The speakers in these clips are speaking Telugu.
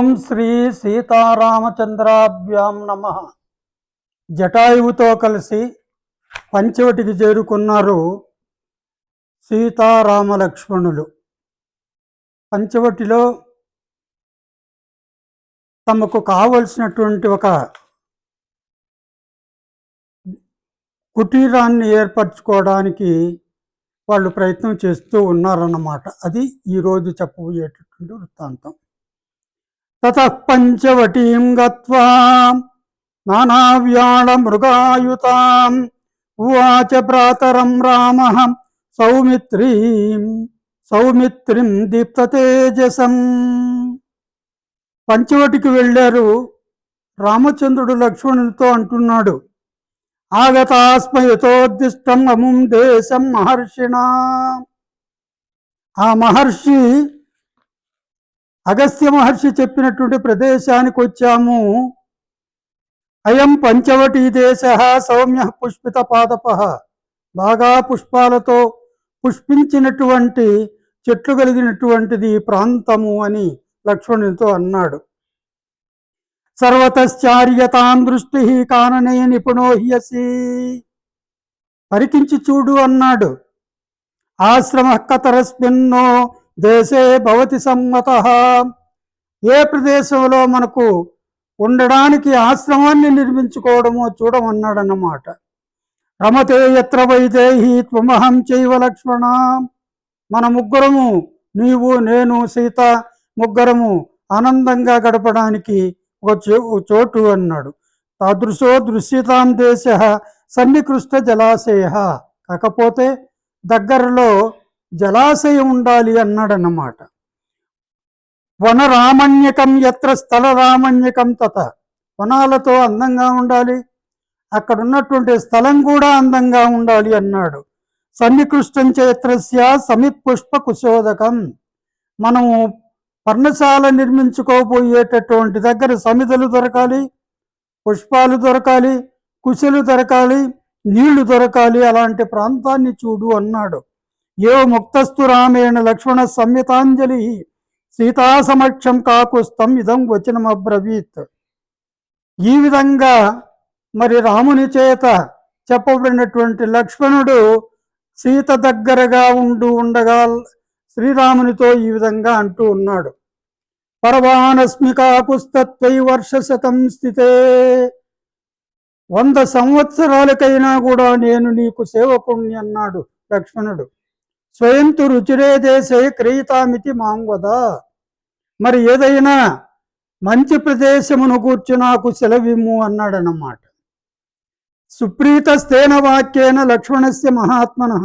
ఓం శ్రీ సీతారామచంద్రాభ్యాం నమః. జటాయువుతో కలిసి పంచవటికి చేరుకున్నారు సీతారామ లక్ష్మణులు. పంచవటిలో తమకు కావలసినటువంటి ఒక కుటీరాన్ని ఏర్పరచుకోవడానికి వాళ్ళు ప్రయత్నం చేస్తూ ఉన్నారన్నమాట. అది ఈరోజు చెప్పబోయేటటువంటి వృత్తాంతం. తతః పంచవటీం గత్వా నానావ్యాళ మృగాయుతాం ఉవాచ భ్రాతరం రామః సౌమిత్రిం దీప్తతేజసం. పంచవటికి వెళ్ళారు. రామచంద్రుడు లక్ష్మణునితో అంటున్నాడు, ఆగతాస్మయతోద్దిష్టం అముం దేశం మహర్షిణ. ఆ మహర్షి అగస్త్య మహర్షి చెప్పినటువంటి ప్రదేశానికి వచ్చాము. అయం పంచవటీ దేశ సౌమ్య పుష్పిత పాదప. బాగా పుష్పాలతో పుష్పించినటువంటి చెట్లు కలిగినటువంటిది ప్రాంతము అని లక్ష్మణునితో అన్నాడు. సర్వతశ్చార్యతాం దృష్టి కాననే నిపుణో హ్యసి. పరికించి చూడు అన్నాడు. ఆశ్రమ కతరస్మిన్నో దేశే భవతి సమ్మతః. ఏ ప్రదేశంలో మనకు ఉండడానికి ఆశ్రమాన్ని నిర్మించుకోవడమో చూడమన్నాడన్నమాట. రమతే యత్ర వైదేహి త్వమహం చైవ లక్ష్మణ. మన ముగ్గురము, నీవు నేను సీత ముగ్గురము ఆనందంగా గడపడానికి ఒక చోటు అన్నాడు. తాదృశో దృశ్యతాం దేశ సన్నికృష్ట జలాశయ. కాకపోతే దగ్గరలో జలాశయం ఉండాలి అన్నాడన్నమాట. వనరామణ్యకం యత్ర స్థల రామణ్యకం తత. వనాలతో అందంగా ఉండాలి, అక్కడ ఉన్నటువంటి స్థలం కూడా అందంగా ఉండాలి అన్నాడు. సన్నికృష్టం చైత్రస్య సమిత్ పుష్ప కుశోదకం. మనము పర్ణశాల నిర్మించుకోబోయేటటువంటి దగ్గర సమిధలు దొరకాలి, పుష్పాలు దొరకాలి, కుశలు దొరకాలి, నీళ్లు దొరకాలి. అలాంటి ప్రాంతాన్ని చూడు అన్నాడు. యో ముక్తస్తు రామేణ లక్ష్మణ సంహితాంజలి సీతా సమక్షం కాకుస్తం ఇదం వచనమబ్రవీత్. ఈ విధంగా మరి రాముని చేత చెప్పబడినటువంటి లక్ష్మణుడు సీత దగ్గరగా ఉండగా శ్రీరామునితో ఈ విధంగా అంటూ ఉన్నాడు. పరవానస్మి కాకుస్తత్వై వర్షశతం స్థితే. 100 సంవత్సరాలకైనా కూడా నేను నీకు సేవకుణ్ణి అన్నాడు లక్ష్మణుడు. స్వయంతు రుచిరే దేశే క్రీతామితి మాంవద. మరి ఏదైనా మంచి ప్రదేశమును కూర్చు నాకు సెలవిమ్ము అన్నాడన్నమాట. సుప్రీతస్తేన వాక్యేన లక్ష్మణస్య మహాత్మనః.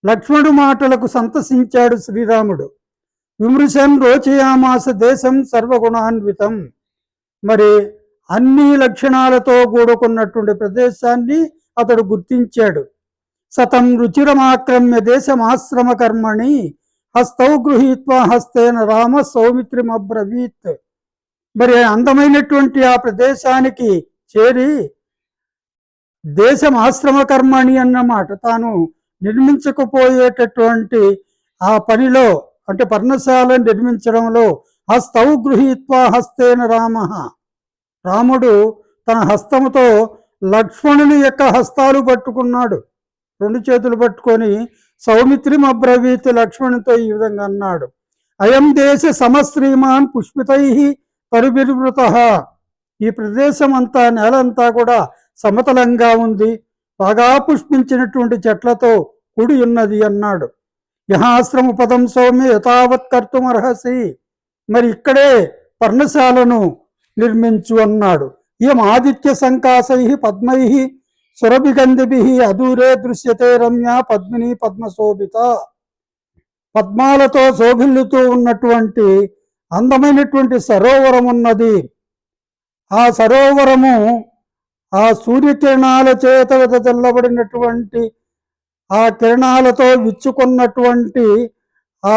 లక్ష్మణుడు మాటలకు సంతసించాడు శ్రీరాముడు. విమృశన్ రోచయామాస దేశం సర్వగుణాన్వితం. మరి అన్ని లక్షణాలతో కూడుకున్నటువంటి ప్రదేశాన్ని అతడు గుర్తించాడు. సతం రుచిరమాక్రమ్య దేశమాశ్రమ కర్మణి హస్తౌ గృహీత్వా హస్తేన రామ సౌమిత్రిమబ్రవీత్. మరి అందమైనటువంటి ఆ ప్రదేశానికి చేరి దేశం ఆశ్రమ కర్మణి అన్నమాట, తాను నిర్మించకపోయేటటువంటి ఆ పనిలో అంటే పర్ణశాల నిర్మించడంలో హస్తౌ గృహీత్వా హస్తేన రామ. రాముడు తన హస్తముతో లక్ష్మణుని యొక్క హస్తాలు పట్టుకున్నాడు. 2 చేతులు పట్టుకొని సౌమిత్రిం అబ్రవీత్ లక్ష్మణునితో ఈ విధంగా అన్నాడు. అయం దేశ సమశ్రీమాన్ పుష్పితై తరుభిర్వృతః. ఈ ప్రదేశం అంతా నేలంతా కూడా సమతలంగా ఉంది, బాగా పుష్పించినటువంటి చెట్లతో కూడి ఉన్నది అన్నాడు. యహాశ్రమ పదం సౌమ్య యథావత్ కర్తుమర్హసి. మరి ఇక్కడే పర్ణశాలను నిర్మించు అన్నాడు. ఇయం ఆదిత్య సంకాసై పద్మై సురభిగంధిభి అదూరే దృశ్యతే రమ్య పద్మిని పద్మశోభిత. పద్మాలతో శోభిల్లుతూ ఉన్నటువంటి అందమైనటువంటి సరోవరం ఉన్నది. ఆ సరోవరము ఆ సూర్యకిరణాల చేత చల్లబడినటువంటి ఆ కిరణాలతో విచ్చుకున్నటువంటి ఆ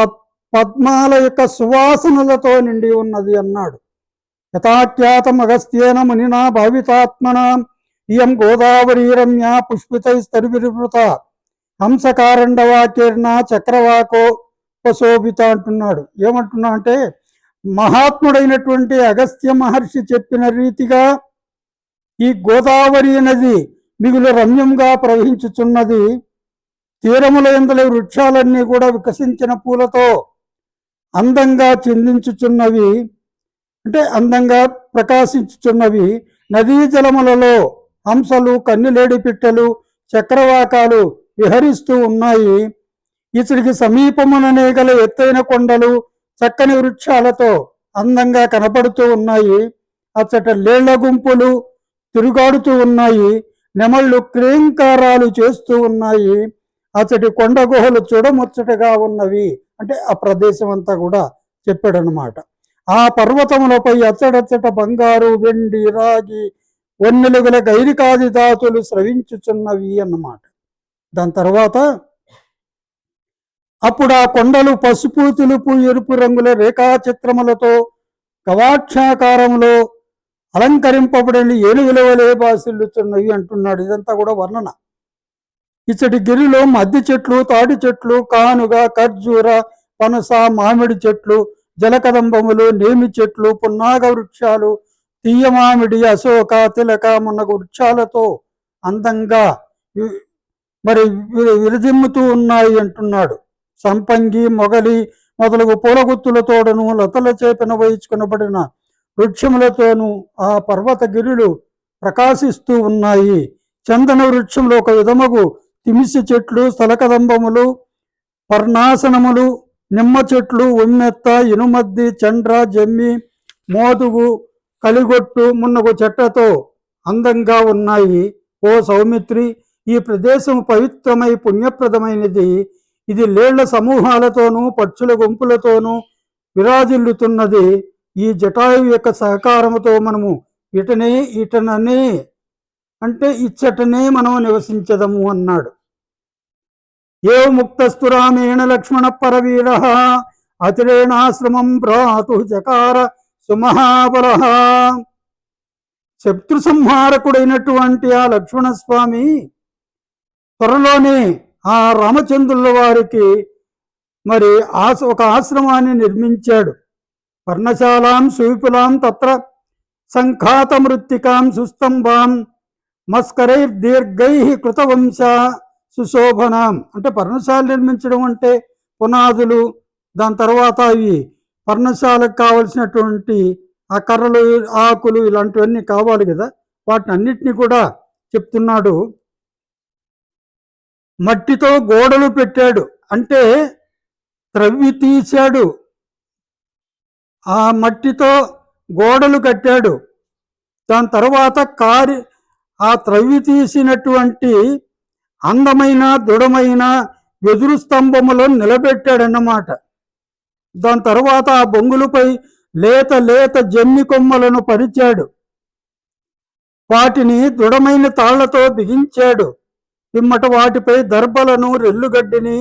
పద్మాల యొక్క సువాసనలతో నిండి ఉన్నది అన్నాడు. యథాఖ్యాతం అగస్త్యేన మునినా భావితాత్మన ఇయం గోదావరీ రమ్య పుష్పితైస్తరువివృత హంసకారండవాకీర్ణ చక్రవాకో ఉపశోభిత అంటున్నాడు. ఏమంటున్నా అంటే మహాత్ముడైనటువంటి అగస్త్య మహర్షి చెప్పిన రీతిగా ఈ గోదావరి నది మిగులు రమ్యంగా ప్రవహించుచున్నది. తీరముల యందలి వృక్షాలన్నీ కూడా వికసించిన పూలతో అందంగా చిందించుచున్నవి, అంటే అందంగా ప్రకాశించుచున్నవి. నదీ జలములలో హంసలు, కన్నులేడి పిట్టలు, చక్రవాకాలు విహరిస్తూ ఉన్నాయి. ఇతడికి సమీపముననే గల ఎత్తైన కొండలు చక్కని వృక్షాలతో అందంగా కనపడుతూ ఉన్నాయి. అచ్చట లేళ్ల గుంపులు తిరుగాడుతూ ఉన్నాయి. నెమళ్ళు క్రేంకారాలు చేస్తూ ఉన్నాయి. అచ్చటి కొండ గుహలు చూడముచ్చటగా ఉన్నవి. అంటే ఆ ప్రదేశం అంతా కూడా చెప్పాడనమాట. ఆ పర్వతములపై అచ్చడచ్చట బంగారు, వెండి, రాగి, వన్నెలుగల గైరికాది ధాతులు స్రవించుచున్నవి అన్నమాట. దాని తర్వాత అప్పుడు ఆ కొండలు పసుపు, తెలుపు, ఎరుపు రంగుల రేఖాచిత్రములతో గవాక్షాకారంలో అలంకరింపబడిన ఏనుగుల వలె బాసిల్లుచున్నవి అంటున్నాడు. ఇదంతా కూడా వర్ణన. ఇచ్చటి గిరిలో మద్ది చెట్లు, తాటి చెట్లు, కానుగ, ఖర్జూర, పనస, మామిడి చెట్లు, జలకదంబములు, నేమి చెట్లు, పున్నాగ వృక్షాలు, తీయ మామిడి, అశోక, తిలక మున్నగు వృక్షాలతో అందంగా మరి విరజిమ్ముతూ ఉన్నాయి అంటున్నాడు. సంపంగి, మొగలి మొదలగు పూలగుత్తులతోడను లతల చేపన వహించుకునబడిన వృక్షములతోనూ ఆ పర్వత గిరులు ప్రకాశిస్తూ ఉన్నాయి. చందన వృక్షంలో ఒక విధముగు తిమిసి చెట్లు, స్థలకదంబములు, పర్ణాసనములు, నిమ్మ చెట్లు, ఉమ్మెత్త, ఇనుమద్ది, చండ్ర, జమ్మి, మోదుగు, కలిగొట్టు మున్నగు చెట్లతో అందంగా ఉన్నాయి. ఓ సౌమిత్రి, ఈ ప్రదేశం పవిత్రమై పుణ్యప్రదమైనది. ఇది లేళ్ల సమూహాలతోనూ పక్షుల గుంపులతోనూ విరాజిల్లుతున్నది. ఈ జటాయు యొక్క సహకారముతో మనము ఇటననే అంటే ఇచ్చటనే మనం నివసించదము అన్నాడు. ఏ ముక్తస్తురామేణ లక్ష్మణ పరవీర అతిరేణాశ్రమం భ్రాతు జకార సుమహాబల. శత్రు సంహారకుడైనటువంటి ఆ లక్ష్మణస్వామి త్వరలోనే ఆ రామచంద్రుల వారికి మరి ఒక ఆశ్రమాన్ని నిర్మించాడు. పర్ణశాలాం సువిపులాం తత్ర సంఖాత మృత్తికాం సుస్తంభాం మస్కరైర్దీర్ఘై కృతవంశ సుశోభనాం. అంటే పర్ణశాల నిర్మించడం అంటే పునాదులు, దాని తర్వాత అవి పర్ణశాలకు కావలసినటువంటి ఆ కర్రలు, ఆకులు ఇలాంటివన్నీ కావాలి కదా, వాటిని అన్నిటినీ కూడా చెప్తున్నాడు. మట్టితో గోడలు పెట్టాడు, అంటే త్రవ్వి తీశాడు, ఆ మట్టితో గోడలు కట్టాడు. దాని తర్వాత ఆ త్రవ్వి తీసినటువంటి అందమైన దృఢమైన వెదురు స్తంభములను నిలబెట్టాడన్నమాట. దాని తర్వాత ఆ బొంగులపై లేత లేత జమ్మి కొమ్మలను పరిచాడు. వాటిని దృఢమైన తాళ్లతో బిగించాడు. పిమ్మట వాటిపై దర్భలను, రెల్లుగడ్డిని,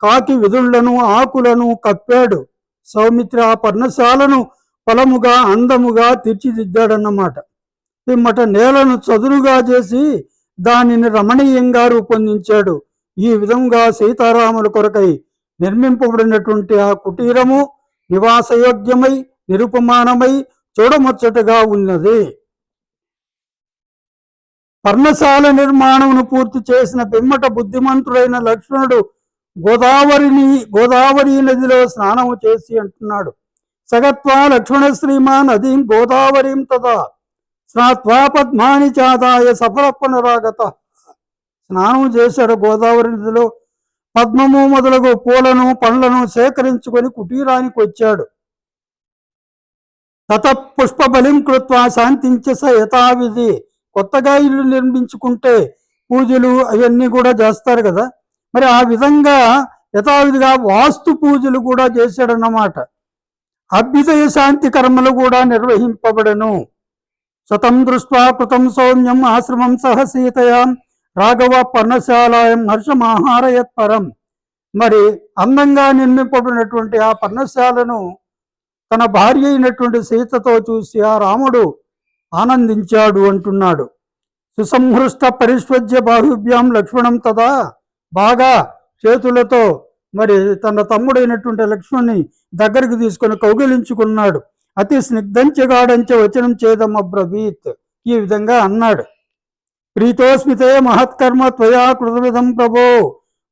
కాకి విధుళ్లను, ఆకులను కప్పాడు. సౌమిత్రి ఆ పర్ణశాలను పొలముగా అందముగా తీర్చిదిద్దాడన్నమాట. పిమ్మట నేలను చదునుగా చేసి దానిని రమణీయంగా రూపొందించాడు. ఈ విధంగా సీతారాముల కొరకై నిర్మింపబడినటువంటి ఆ కుటీరము నివాసయోగ్యమై నిరుపమానమై చూడముచ్చటగా ఉన్నది. పర్ణశాల నిర్మాణమును పూర్తి చేసిన పిమ్మట బుద్ధిమంతుడైన లక్ష్మణుడు గోదావరి నదిలో స్నానము చేసి అంటున్నాడు. సగత్వా లక్ష్మణ శ్రీమాన్ నదీం గోదావరీం తదా స్నాత్వా పద్మాని చాదాయ సఫల పునరాగత. స్నానం చేశాడు గోదావరి నదిలో. పద్మము మొదలగు పూలను పండ్లను సేకరించుకొని కుటీరానికి వచ్చాడు. తత పుష్ప బలిం కృత్వా శాంతించ స యథావిధి. కొత్తగా ఇల్లు నిర్మించుకుంటే పూజలు అవన్నీ కూడా చేస్తారు కదా, మరి ఆ విధంగా యథావిధిగా వాస్తు పూజలు కూడా చేశాడన్నమాట. అభ్యుదయ శాంతి కర్మలు కూడా నిర్వహింపబడను. సతం దృష్ట్వా కృతం సౌమ్యం ఆశ్రమం సహ సీతయాం రాఘవ పర్ణశాలాయం హర్షమాహారయత్పరం. మరి అందంగా నిర్మింపబడినటువంటి ఆ పర్ణశాలను తన భార్య అయినటువంటి సీతతో చూసి ఆ రాముడు ఆనందించాడు అంటున్నాడు. సుసంహృష్ట పరిష్వజ్య బాహుభ్యాం లక్ష్మణం తదా. బాగా చేతులతో మరి తన తమ్ముడైనటువంటి లక్ష్మణ్ణి దగ్గరికి తీసుకొని కౌగిలించుకున్నాడు. అతి స్నిగ్ధంచగాడంచ వచనం చేదమబ్రవీత్, ఈ విధంగా అన్నాడు. ప్రీతోస్మితే మహత్కర్మ త్వయా కృతవిధం ప్రభో,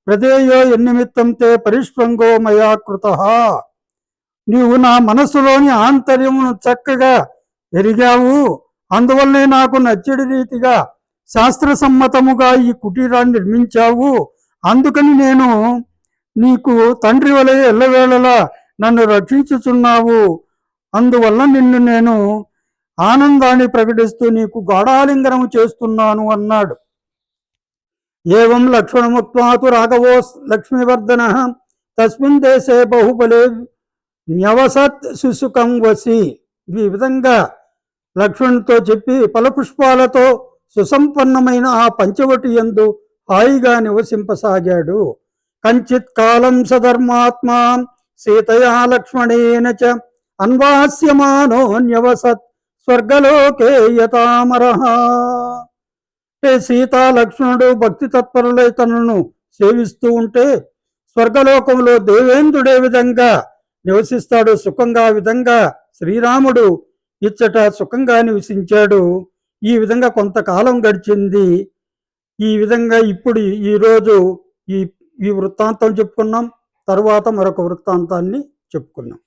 ప్రదేయో ఎన్నిమిత్తం తే పరిష్వంగో మయా కృత. నీవు నా మనస్సులోని ఆంతర్యమును చక్కగా ఎరిగావు, అందువల్లనే నాకు నచ్చడి రీతిగా శాస్త్రసమ్మతముగా ఈ కుటీరాన్ని నిర్మించావు. అందుకని నేను నీకు తండ్రి వలె ఎల్లవేళలా నన్ను రక్షించుచున్నావు. అందువల్ల నిన్ను నేను ఆనందాన్ని ప్రకటిస్తూ నీకు గాఢాలింగనము చేస్తున్నాను అన్నాడు. ఏవం లక్ష్మణముక్త్వాతు రాఘవో లక్ష్మీవర్ధన తస్మిన్ దేశే బాహుబలే న్యవసత్ శుశుకం వసి. ఈ విధంగా లక్ష్మణుతో చెప్పి ఫలపుష్పాలతో సుసంపన్నమైన ఆ పంచవటి యందు హాయిగా నివసింపసాగాడు. కంచిత్ కాలం సధర్మాత్మా సీతయా లక్ష్మణేన చ అన్వాస్యమానో న్యవసత్ స్వర్గలోకే యతామరః. సీతా లక్ష్మణుడు భక్తి తత్పరులై తనను సేవిస్తూ ఉంటే స్వర్గలోకంలో దేవేంద్రుడే విధంగా నివసిస్తాడు సుఖంగా. విధంగా శ్రీరాముడు ఇచ్చట సుఖంగా నివసించాడు. ఈ విధంగా కొంతకాలం గడిచింది. ఈ విధంగా ఇప్పుడు ఈరోజు ఈ వృత్తాంతం చెప్పుకున్నాం. తరువాత మరొక వృత్తాంతాన్ని చెప్పుకున్నాం.